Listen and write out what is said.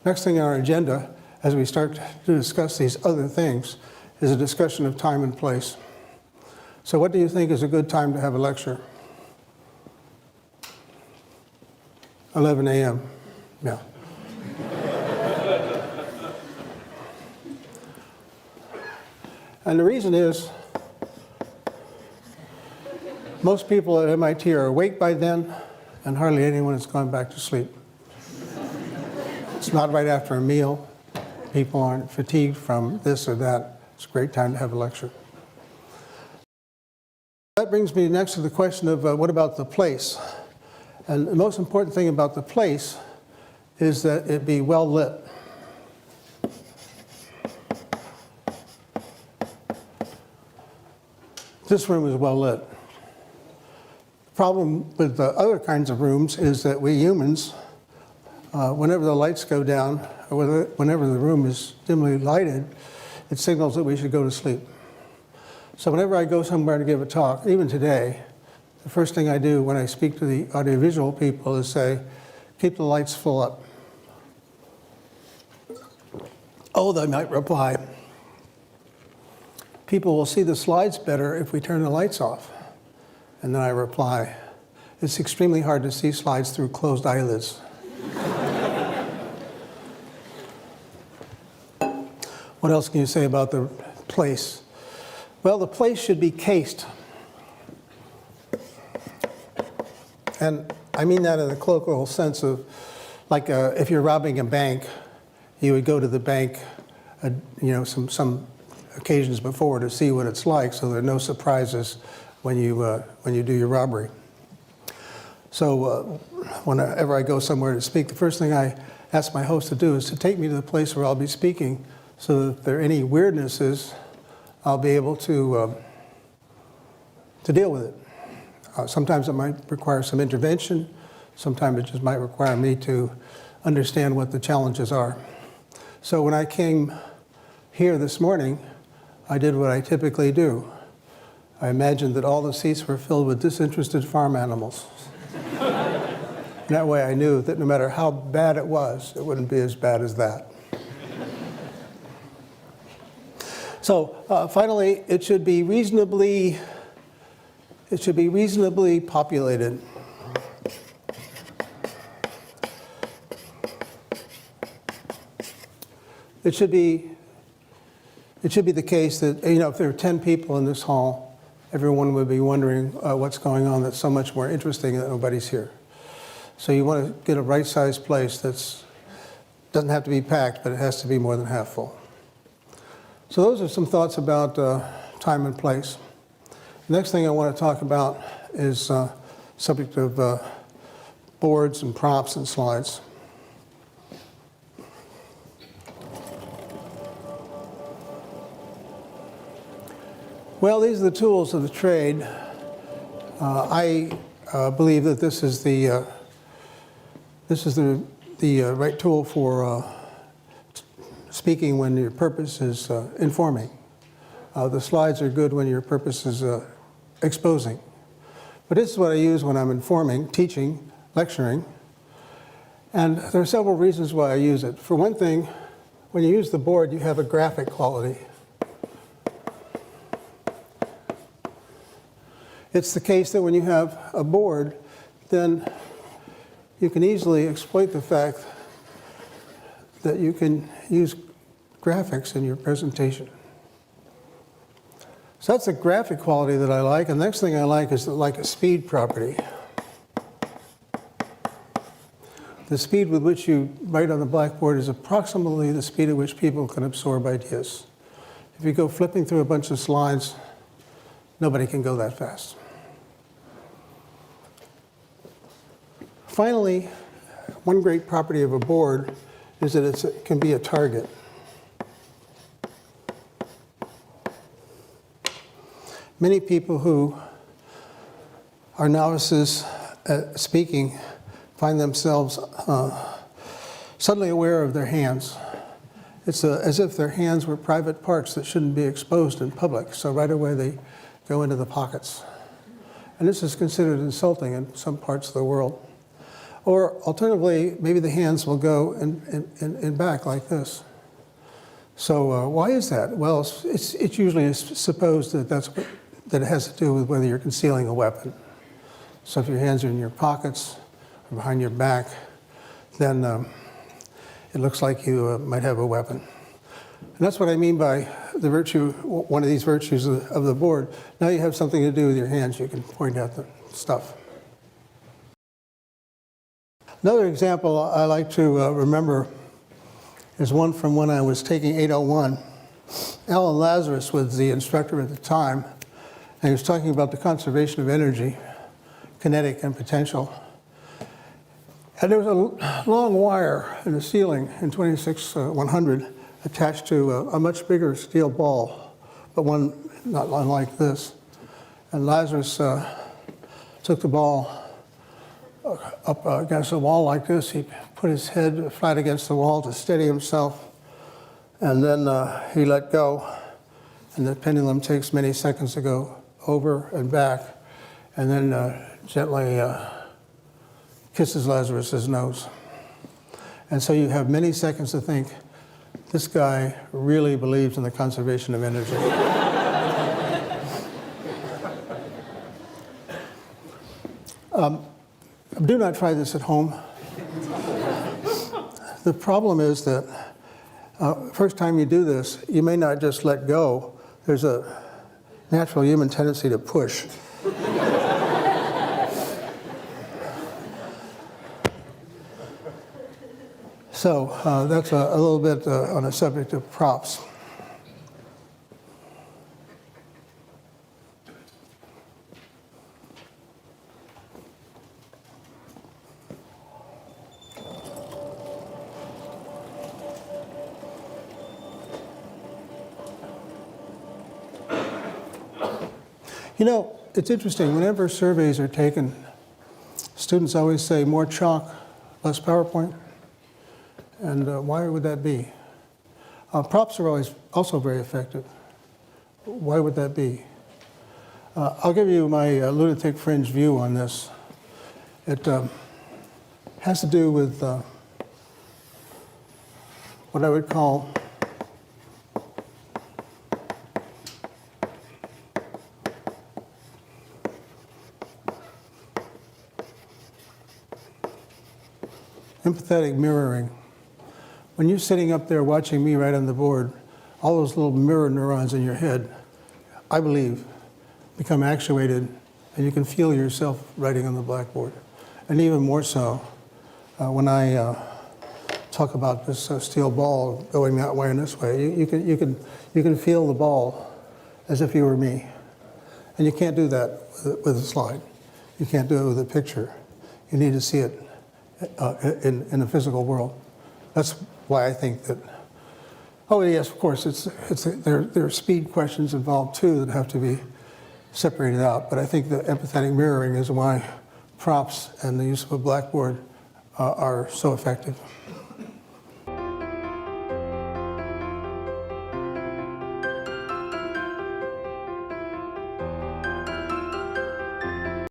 Next thing on our agenda, as we start to discuss these other things, is a discussion of time and place. So what do you think is a good time to have a lecture? 11 a.m. Yeah. And the reason is, most people at MIT are awake by then, and hardly anyone has gone back to sleep. It's not right after a meal. People aren't fatigued from this or that. It's a great time to have a lecture. That brings me next to the question of what about the place? And the most important thing about the place is that it be well lit. This room is well lit. The problem with the other kinds of rooms is that we humans, whenever the lights go down, or whenever the room is dimly lighted, it signals that we should go to sleep. So whenever I go somewhere to give a talk, even today, the first thing I do when I speak to the audiovisual people is say, keep the lights full up. Oh, they might reply, people will see the slides better if we turn the lights off. And then I reply, it's extremely hard to see slides through closed eyelids. What else can you say about the place? Well, the place should be cased. And I mean that in the colloquial sense of, like if you're robbing a bank, you would go to the bank, some occasions before to see what it's like, so there are no surprises when you do your robbery. So whenever I go somewhere to speak, the first thing I ask my host to do is to take me to the place where I'll be speaking, so that if there are any weirdnesses, I'll be able to deal with it. Sometimes it might require some intervention. Sometimes it just might require me to understand what the challenges are. So when I came here this morning, I did what I typically do. I imagined that all the seats were filled with disinterested farm animals. And that way I knew that no matter how bad it was, it wouldn't be as bad as that. So finally, it should be reasonably populated. It should be the case that, if there are 10 people in this hall, everyone would be wondering what's going on that's so much more interesting that nobody's here. So you want to get a right-sized place that doesn't have to be packed, but it has to be more than half full. So those are some thoughts about time and place. The next thing I want to talk about is subject of boards and props and slides. Well, these are the tools of the trade. I believe that this is the right tool for speaking when your purpose is informing. The slides are good when your purpose is exposing. But this is what I use when I'm informing, teaching, lecturing. And there are several reasons why I use it. For one thing, when you use the board, you have a graphic quality. It's the case that when you have a board, then you can easily exploit the fact that you can use graphics in your presentation. So that's the graphic quality that I like. And the next thing I like is a speed property. The speed with which you write on the blackboard is approximately the speed at which people can absorb ideas. If you go flipping through a bunch of slides, nobody can go that fast. Finally, one great property of a board is that it can be a target. Many people who are novices at speaking find themselves suddenly aware of their hands. It's as if their hands were private parts that shouldn't be exposed in public, so right away they go into the pockets. And this is considered insulting in some parts of the world. Or alternatively, maybe the hands will go in back like this. So why is that? Well, it's usually supposed that that it has to do with whether you're concealing a weapon. So if your hands are in your pockets or behind your back, then it looks like you might have a weapon. And that's what I mean by the virtue, one of these virtues of the board. Now you have something to do with your hands. You can point out the stuff. Another example I like to remember is one from when I was taking 801. Alan Lazarus was the instructor at the time, and he was talking about the conservation of energy, kinetic and potential. And there was a long wire in the ceiling in 26100 attached to a much bigger steel ball, but one not unlike this. And Lazarus took the ball up against the wall like this. He put his head flat against the wall to steady himself, and then he let go. And the pendulum takes many seconds to go over and back, and then gently kisses Lazarus's nose. And so you have many seconds to think, this guy really believes in the conservation of energy. Do not try this at home. The problem is that first time you do this, you may not just let go. There's a natural human tendency to push. So that's a little bit on the subject of props. You know, it's interesting, whenever surveys are taken, students always say more chalk, less PowerPoint. And why would that be? Props are always also very effective. Why would that be? I'll give you my lunatic fringe view on this. It has to do with what I would call empathetic mirroring. When you're sitting up there watching me write on the board, all those little mirror neurons in your head, I believe, become actuated, and you can feel yourself writing on the blackboard. And even more so, when I talk about this steel ball going that way and this way, you can feel the ball as if you were me. And you can't do that with a slide. You can't do it with a picture. You need to see it in the physical world. That's why I think that, oh yes, of course, there are speed questions involved too that have to be separated out, but I think the empathetic mirroring is why props and the use of a blackboard are so effective.